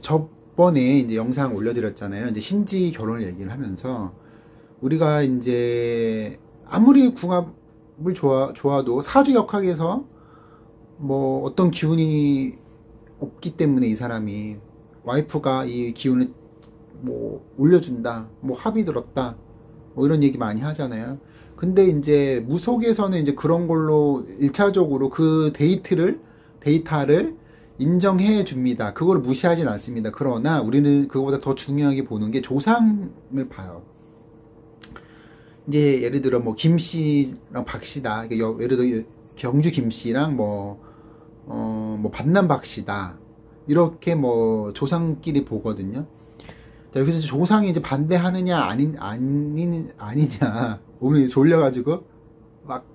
저번에 이제 영상 올려드렸잖아요. 이제 신지 결혼을 얘기를 하면서 우리가 이제 아무리 궁합을 좋아도 사주역학에서 뭐 어떤 기운이 없기 때문에 이 사람이 와이프가 이 기운을 뭐 올려준다, 뭐 합이 들었다, 뭐 이런 얘기 많이 하잖아요. 근데 이제 무속에서는 이제 그런 걸로 1차적으로 그 데이터를 인정해 줍니다. 그걸 무시하진 않습니다. 그러나 우리는 그거보다 더 중요하게 보는 게 조상을 봐요. 이제 예를 들어 뭐 김씨랑 박씨다. 예를 들어 경주 김씨랑 뭐 반남 박씨다. 이렇게 뭐 조상끼리 보거든요. 자, 여기서 조상이 이제 반대하느냐 아니냐 몸이 졸려가지고 막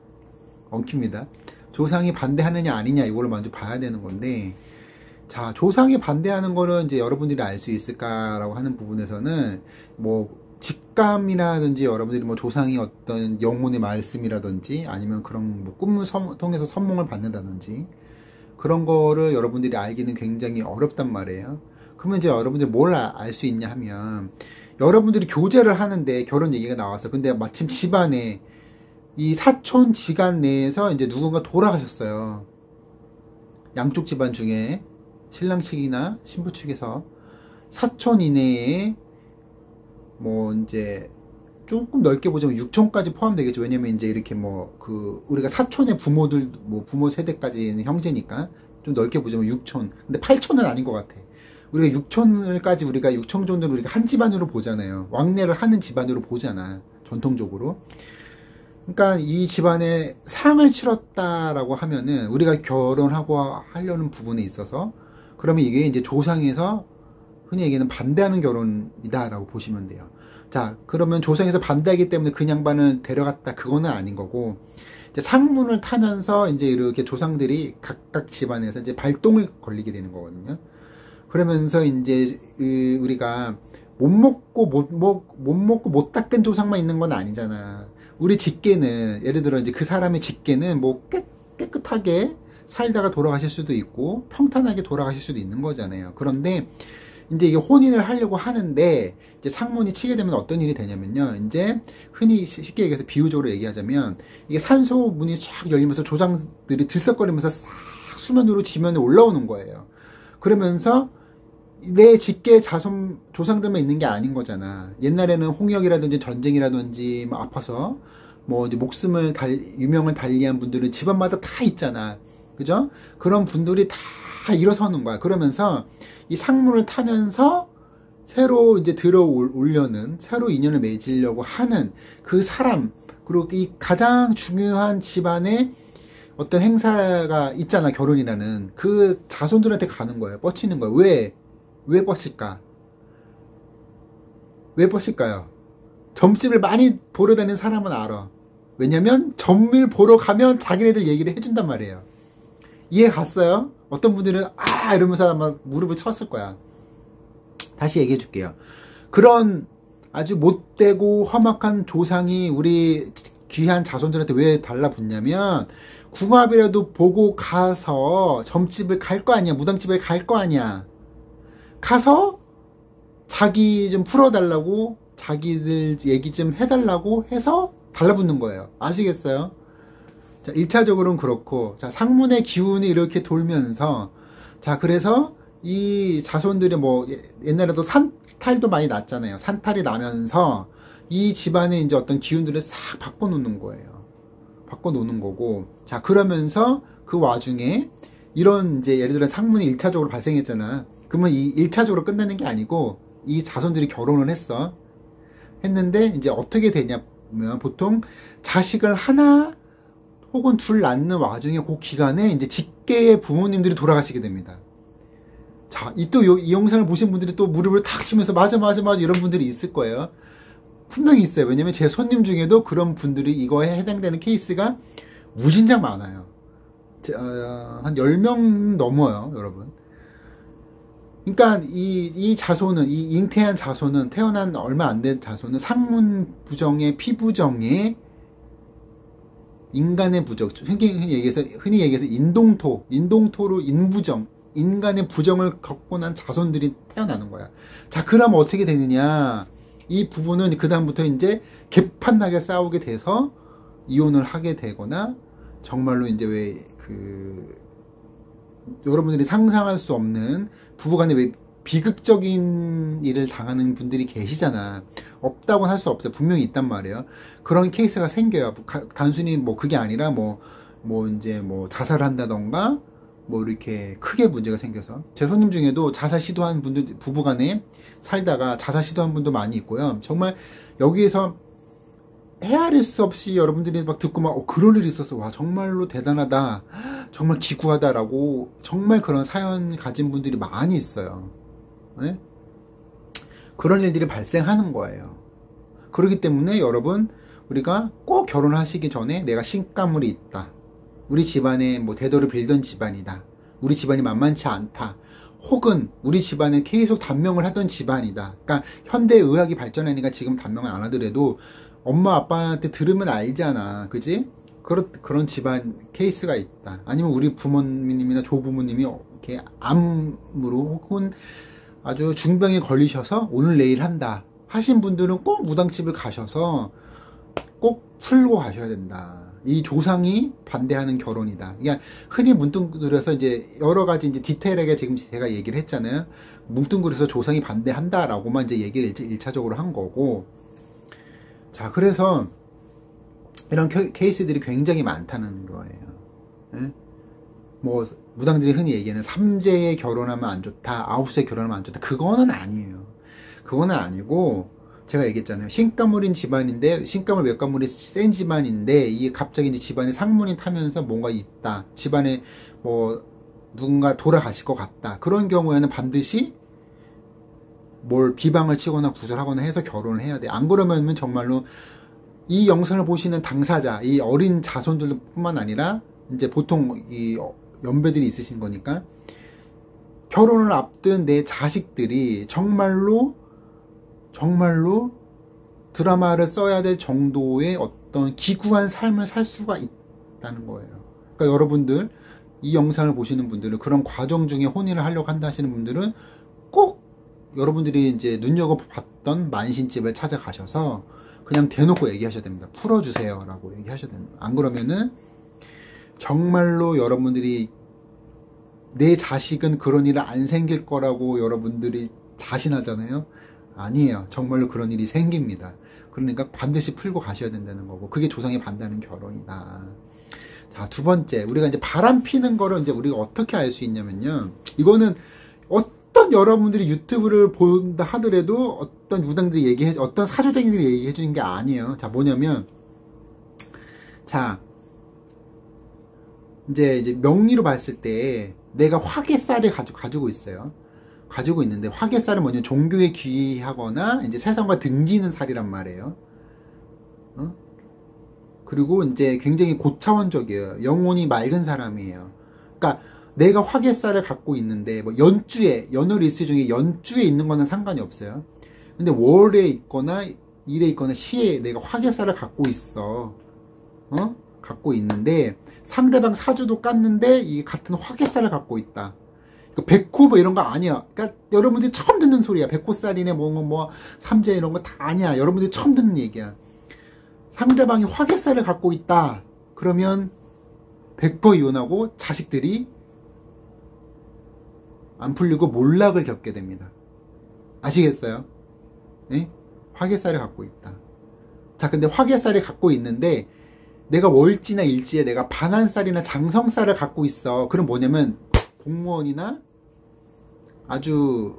엉킵니다. 조상이 반대하느냐 아니냐 이거를 먼저 봐야 되는 건데, 자, 조상이 반대하는 거는 이제 여러분들이 알 수 있을까라고 하는 부분에서는 뭐 직감이라든지 여러분들이 뭐 조상이 어떤 영혼의 말씀이라든지 아니면 그런 뭐 꿈을 통해서 선몽을 받는다든지 그런 거를 여러분들이 알기는 굉장히 어렵단 말이에요. 그러면 이제 여러분들이 뭘 알 수 있냐 하면, 여러분들이 교제를 하는데 결혼 얘기가 나와서 근데 마침 집안에 이 사촌 지간 내에서 이제 누군가 돌아가셨어요. 양쪽 집안 중에 신랑 측이나 신부 측에서 사촌 이내에 뭐 이제 조금 넓게 보자면 6촌까지 포함되겠죠. 왜냐면 이제 이렇게 뭐 우리가 사촌의 부모들 뭐 부모 세대까지는 형제니까 좀 넓게 보자면 6촌. 근데 8촌은 아닌 것 같아. 우리가 6촌까지 우리가 6촌 정도는 우리가 한 집안으로 보잖아요. 왕래를 하는 집안으로 보잖아. 전통적으로. 그러니까 이 집안에 상을 치렀다라고 하면은 우리가 결혼하고 하려는 부분에 있어서 그러면 이게 이제 조상에서 흔히 얘기하는 반대하는 결혼이다라고 보시면 돼요. 자, 그러면 조상에서 반대하기 때문에 그 양반을 데려갔다, 그거는 아닌 거고, 이제 상문을 타면서 이제 이렇게 조상들이 각각 집안에서 이제 발동을 걸리게 되는 거거든요. 그러면서 이제 우리가 못 먹고 못 닦은 조상만 있는 건 아니잖아. 우리 직계는 예를 들어 이제 그 사람의 직계는 뭐 깨끗하게 살다가 돌아가실 수도 있고 평탄하게 돌아가실 수도 있는 거잖아요. 그런데 이제 이게 혼인을 하려고 하는데 이제 상문이 치게 되면 어떤 일이 되냐면요. 이제 흔히 쉽게 얘기해서 비유적으로 얘기하자면 이게 산소 문이 쫙 열리면서 조상들이 들썩거리면서 싹 수면으로 지면에 올라오는 거예요. 그러면서 내 직계 자손 조상들만 있는 게 아닌 거잖아. 옛날에는 홍역이라든지 전쟁이라든지 뭐 아파서 뭐 이제 목숨을 유명을 달리한 분들은 집안마다 다 있잖아. 그죠? 그런 분들이 다 일어서는 거야. 그러면서 이 상문을 타면서 새로 이제 들어오려는, 새로 인연을 맺으려고 하는 그 사람, 그리고 이 가장 중요한 집안의 어떤 행사가 있잖아. 결혼이라는 그 자손들한테 가는 거예요. 뻗치는 거예요. 왜 뻗칠까? 왜 뻗칠까요? 점집을 많이 보러 다니는 사람은 알아. 왜냐면 점을 보러 가면 자기네들 얘기를 해준단 말이에요. 이해 갔어요? 어떤 분들은 이러면서 아마 무릎을 쳤을 거야. 다시 얘기해 줄게요. 그런 아주 못되고 험악한 조상이 우리 귀한 자손들한테 왜 달라붙냐면, 궁합이라도 보고 가서 점집을 갈 거 아니야. 무당집을 갈 거 아니야. 가서 자기 좀 풀어달라고, 자기들 얘기 좀 해달라고 해서 달라붙는 거예요. 아시겠어요? 자, 1차적으로는 그렇고, 자, 상문의 기운이 이렇게 돌면서, 자, 그래서 이 자손들이 뭐 옛날에도 산탈도 많이 났잖아요. 산탈이 나면서 이 집안에 이제 어떤 기운들을 싹 바꿔놓는 거예요. 바꿔놓는 거고, 자, 그러면서 그 와중에 이런 이제 예를 들어 상문이 1차적으로 발생했잖아. 그러면 이 1차적으로 끝나는 게 아니고 이 자손들이 결혼을 했는데 이제 어떻게 되냐면, 보통 자식을 하나 혹은 둘 낳는 와중에 그 기간에 이제 직계의 부모님들이 돌아가시게 됩니다. 자, 이 영상을 보신 분들이 또 무릎을 탁 치면서 맞아 이런 분들이 있을 거예요. 분명히 있어요. 왜냐면 제 손님 중에도 그런 분들이 이거에 해당되는 케이스가 무진장 많아요. 한 10명 넘어요, 여러분. 그러니까 이 자손은, 이 잉태한 자손은, 태어난 얼마 안 된 자손은 상문 부정에 피부정에 인간의 부적, 흔히 얘기해서 인동토로 인부정, 인간의 부정을 겪고 난 자손들이 태어나는 거야. 자, 그러면 어떻게 되느냐? 이 부부는 그다음부터 이제 개판나게 싸우게 돼서 이혼을 하게 되거나, 정말로 이제 왜 여러분들이 상상할 수 없는 부부간에 왜 비극적인 일을 당하는 분들이 계시잖아. 없다고는 할 수 없어요. 분명히 있단 말이에요. 그런 케이스가 생겨요. 단순히 뭐 그게 아니라 이제 자살한다던가 이렇게 크게 문제가 생겨서. 제 손님 중에도 자살 시도한 분들, 부부간에 살다가 자살 시도한 분도 많이 있고요. 정말 여기에서 헤아릴 수 없이 여러분들이 막 듣고 그럴 일이 있었어. 와, 정말로 대단하다. 정말 기구하다라고 정말 그런 사연 가진 분들이 많이 있어요. 네? 그런 일들이 발생하는 거예요. 그렇기 때문에 여러분, 우리가 꼭 결혼하시기 전에 내가 신가물이 있다. 우리 집안에 대도를 빌던 집안이다. 우리 집안이 만만치 않다. 혹은 우리 집안에 계속 단명을 하던 집안이다. 그러니까 현대의학이 발전하니까 지금 단명을 안 하더라도 엄마 아빠한테 들으면 알잖아. 그지? 그런 집안 케이스가 있다. 아니면 우리 부모님이나 조부모님이 이렇게 암으로 혹은 아주 중병에 걸리셔서 오늘 내일 한다 하신 분들은 꼭 무당집을 가셔서 꼭 풀고 가셔야 된다. 이 조상이 반대하는 결혼이다. 그러니까 흔히 뭉뚱그려서 이제 여러 가지 이제 디테일하게 지금 제가 얘기를 했잖아요. 뭉뚱그려서 조상이 반대한다라고만 이제 얘기를 1차적으로 한 거고. 자, 그래서 이런 케이스들이 굉장히 많다는 거예요. 예? 무당들이 흔히 얘기하는 3제에 결혼하면 안 좋다, 9세에 결혼하면 안 좋다. 그거는 아니에요. 그거는 아니고, 제가 얘기했잖아요. 신가물인 집안인데, 신가물 외가물이 센 집안인데, 이게 갑자기 이제 집안에 상문이 타면서 뭔가 있다. 집안에 누군가 돌아가실 것 같다. 그런 경우에는 반드시 비방을 치거나 구설하거나 해서 결혼을 해야 돼. 안 그러면 정말로 이 영상을 보시는 당사자, 이 어린 자손들 뿐만 아니라, 이제 보통 이 연배들이 있으신 거니까, 결혼을 앞둔 내 자식들이 정말로 드라마를 써야 될 정도의 어떤 기구한 삶을 살 수가 있다는 거예요. 그러니까 여러분들, 이 영상을 보시는 분들은, 그런 과정 중에 혼인을 하려고 한다 하시는 분들은 꼭 여러분들이 이제 눈여겨봤던 만신집을 찾아가셔서 그냥 대놓고 얘기하셔야 됩니다. 풀어주세요 라고 얘기하셔야 됩니다. 안 그러면은 정말로 여러분들이 내 자식은 그런 일은 안 생길 거라고 여러분들이 자신하잖아요. 아니에요. 정말로 그런 일이 생깁니다. 그러니까 반드시 풀고 가셔야 된다는 거고, 그게 조상이 반대하는 결혼이다. 자, 두 번째, 우리가 이제 바람 피는 거를 이제 우리가 어떻게 알 수 있냐면요. 이거는 어떤 여러분들이 유튜브를 본다 하더라도 어떤 무당들이 어떤 사주쟁이들이 얘기해 주는 게 아니에요. 자, 뭐냐면, 자, 이제 명리로 봤을 때 내가 화개살을 가지고 있어요. 가지고 있는데, 화개살은 뭐냐면 종교에 귀하거나 이제 세상과 등지는 살이란 말이에요. 그리고 이제 굉장히 고차원적이에요. 영혼이 맑은 사람이에요. 그러니까 내가 화개살을 갖고 있는데, 연월일시 중에 연주에 있는 거는 상관이 없어요. 근데 월에 있거나 일에 있거나 시에 내가 화개살을 갖고 있어. 갖고 있는데, 상대방 사주도 깠는데 이 같은 화개살을 갖고 있다. 백호 이런 거 아니야. 그러니까 여러분들이 처음 듣는 소리야. 백호살이네 삼재 이런 거 다 아니야. 여러분들이 처음 듣는 얘기야. 상대방이 화개살을 갖고 있다. 그러면 100% 이혼하고 자식들이 안 풀리고 몰락을 겪게 됩니다. 아시겠어요? 네? 화개살을 갖고 있다. 자, 근데 화개살을 갖고 있는데 내가 월지나 일지에 내가 반한살이나 장성살을 갖고 있어. 그럼 뭐냐면 공무원이나 아주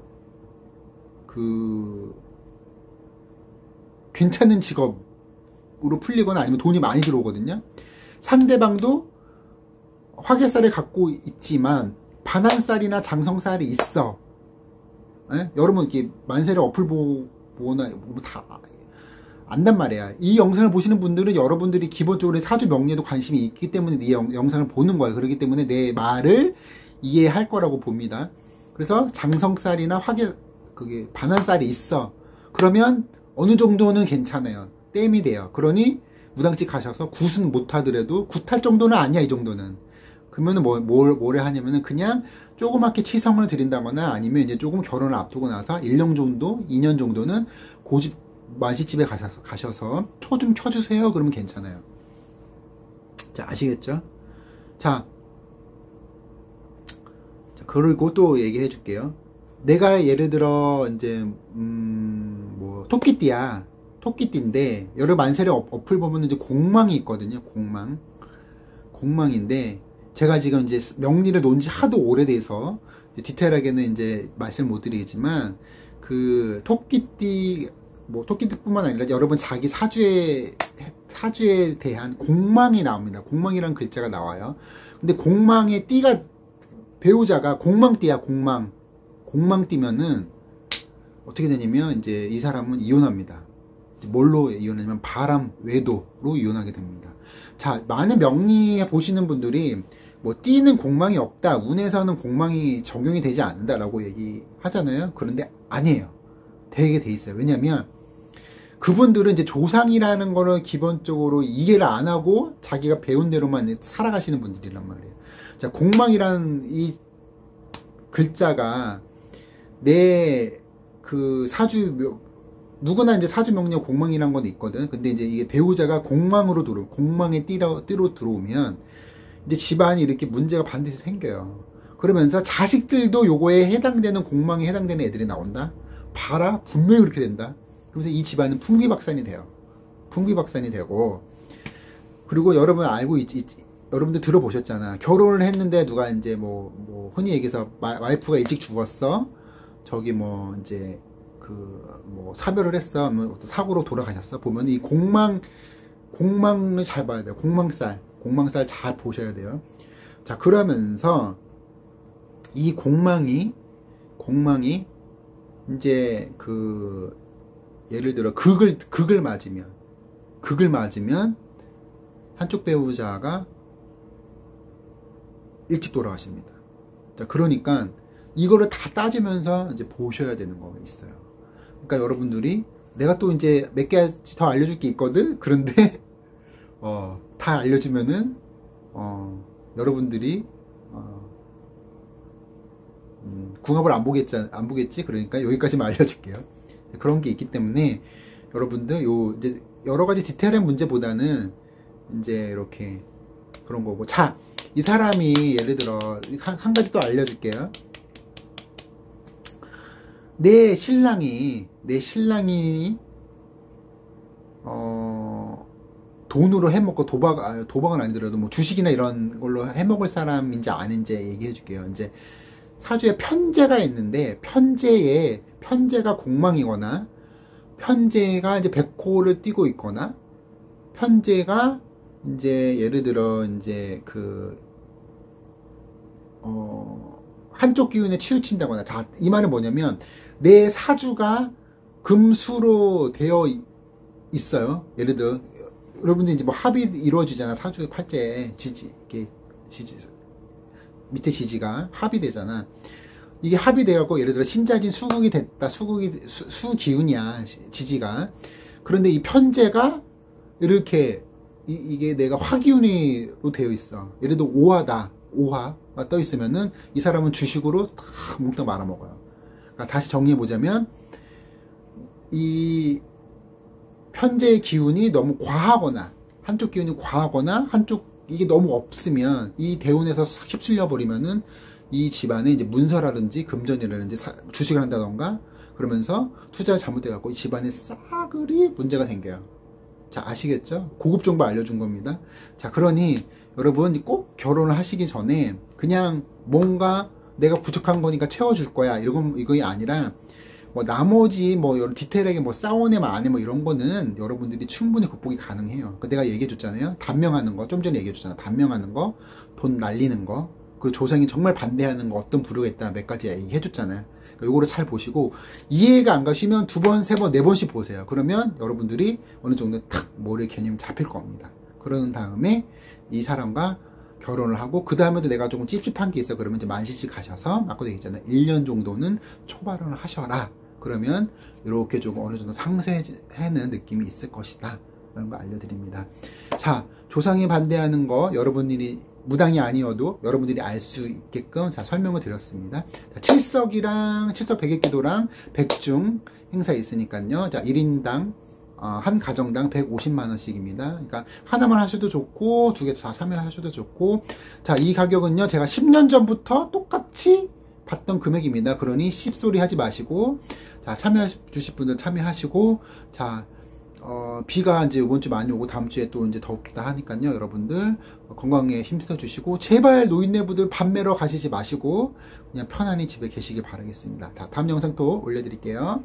괜찮은 직업으로 풀리거나 아니면 돈이 많이 들어오거든요. 상대방도 화개살을 갖고 있지만 반한살이나 장성살이 있어. 에? 여러분 이렇게 만세를 어플 보거나 다 안단 말이야. 이 영상을 보시는 분들은 여러분들이 기본적으로 사주 명리에도 관심이 있기 때문에 이 영상을 보는 거예요. 그렇기 때문에 내 말을 이해할 거라고 봅니다. 그래서 장성살이나 그게 반한살이 있어. 그러면 어느 정도는 괜찮아요. 땜이 돼요. 그러니 무당집 가셔서 굿은 못하더라도 굿할 정도는 아니야. 이 정도는. 그러면은 뭐래 하냐면은 그냥 조그맣게 치성을 드린다거나 아니면 이제 조금 결혼을 앞두고 나서 1년 정도, 2년 정도는 고집 만시집에 가셔서 초 좀 켜주세요. 그러면 괜찮아요. 자, 아시겠죠? 자, 그리고 또 얘기를 해줄게요. 내가 예를 들어 이제 뭐 토끼띠야. 토끼띠인데 여러 만세력 어플 보면 이제 공망이 있거든요. 공망인데 제가 지금 이제 명리를 논 지 하도 오래돼서 디테일하게는 이제 말씀 못 드리겠지만 그 토끼띠 뭐 토끼띠뿐만 아니라 여러분 자기 사주에 대한 공망이 나옵니다. 공망이라는 글자가 나와요. 근데 공망의 띠가 배우자가 공망띠야. 공망띠면은 어떻게 되냐면 이제 이 사람은 이혼합니다. 뭘로 이혼하냐면 바람, 외도로 이혼하게 됩니다. 자, 많은 명리 보시는 분들이 뭐 띠는 공망이 없다, 운에서는 공망이 적용이 되지 않는다라고 얘기하잖아요. 그런데 아니에요. 되게 돼 있어요. 왜냐면 그분들은 이제 조상이라는 거를 기본적으로 이해를 안 하고 자기가 배운 대로만 살아가시는 분들이란 말이에요. 자, 공망이라는 이 글자가 내 그 사주, 누구나 이제 사주 명령 공망이란 건 있거든. 근데 이제 이게 배우자가 공망의 띠로 들어오면 이제 집안이 이렇게 문제가 반드시 생겨요. 그러면서 자식들도 요거에 해당되는 공망에 해당되는 애들이 나온다. 봐라, 분명히 그렇게 된다. 그래서 이 집안은 풍비박산이 돼요. 풍비박산이 되고, 그리고 여러분 여러분들 들어보셨잖아. 결혼을 했는데 누가 이제 뭐 흔히 얘기해서 와이프가 일찍 죽었어. 저기 뭐 이제 뭐 사별을 했어. 뭐 사고로 돌아가셨어. 보면 이 공망을 잘 봐야 돼요. 공망살 잘 보셔야 돼요. 자, 그러면서 이 공망이 이제 예를 들어 극을 맞으면 한쪽 배우자가 일찍 돌아가십니다. 자, 그러니까 이거를 다 따지면서 이제 보셔야 되는 거가 있어요. 그러니까 여러분들이 내가 또 이제 몇 가지 더 알려줄 게 있거든. 그런데 다 알려주면은 여러분들이 궁합을 안 보겠지. 그러니까 여기까지만 알려줄게요. 그런 게 있기 때문에 여러분들 이제 여러 가지 디테일한 문제보다는 이제 이렇게 그런 거고. 자, 이 사람이 예를 들어 한 가지 또 알려줄게요. 내 신랑이 돈으로 해먹고 도박은 아니더라도 뭐 주식이나 이런 걸로 해먹을 사람인지 아닌지 얘기해 줄게요. 이제 사주에 편재가 있는데 편재가 공망이거나 편재가 이제 백호를 띠고 있거나 편재가 이제 예를 들어 이제 한쪽 기운에 치우친다거나. 자, 이 말은 뭐냐면 내 사주가 금수로 되어 있어요. 예를 들어 여러분들 이제 뭐 합이 이루어지잖아. 사주 팔자에 밑에 지지가 합이 되잖아. 이게 합이 되어갖고 예를 들어 신자진 수국이 됐다. 수기운이야. 지지가. 그런데 이 편재가 이렇게 이게 내가 화기운으로 되어 있어. 예를 들어 오화가 떠 있으면은 이 사람은 주식으로 다 몽땅 말아먹어요. 그러니까 다시 정리해보자면 이 편재의 기운이 너무 과하거나 한쪽 기운이 과하거나 이게 너무 없으면 이 대운에서 휩쓸려 버리면은 이 집안에 이제 문서라든지 금전이라든지 주식을 한다던가 그러면서 투자가 잘못돼갖고 이 집안에 싸그리 문제가 생겨요. 자, 아시겠죠? 고급 정보 알려준 겁니다. 자, 그러니 여러분 꼭 결혼을 하시기 전에 그냥 뭔가 내가 부족한 거니까 채워줄 거야 이거 아니라 뭐 나머지 뭐 여러 디테일하게 뭐 싸워내 안해 뭐 이런 거는 여러분들이 충분히 극복이 가능해요. 내가 얘기해줬잖아요. 단명하는 거 좀 전에 얘기해줬잖아. 단명하는 거, 돈 날리는 거, 그리고 조상이 정말 반대하는 거 어떤 부류가 있다 몇 가지 얘기해줬잖아요. 요거를 잘 보시고 이해가 안 가시면 2번, 3번, 4번씩 보세요. 그러면 여러분들이 어느 정도 탁 머리 개념이 잡힐 겁니다. 그런 다음에 이 사람과 결혼을 하고 그 다음에도 내가 조금 찝찝한 게 있어. 그러면 이제 만시집 가셔서 아까도 얘기했잖아요. 1년 정도는 초발언을 하셔라. 그러면 이렇게 조금 어느 정도 상쇄하는 느낌이 있을 것이다. 라는 거 알려드립니다. 자, 조상이 반대하는 거 여러분들이 무당이 아니어도 여러분들이 알 수 있게끔 자, 설명을 드렸습니다. 자, 칠석 백일기도랑 백중 행사 있으니까요. 자, 1인당 한 가정당 150만원씩입니다. 그러니까 하나만 하셔도 좋고 두 개 다 참여하셔도 좋고, 자, 이 가격은요 제가 10년 전부터 똑같이 받던 금액입니다. 그러니 씹소리 하지 마시고, 자, 참여해 주실 분들 참여하시고, 자, 비가 이제 이번 주 많이 오고 다음 주에 또 이제 덥다 하니까요. 여러분들 건강에 힘써 주시고, 제발 노인네분들 밥 매러 가시지 마시고 그냥 편안히 집에 계시길 바라겠습니다. 다음 영상 또 올려드릴게요.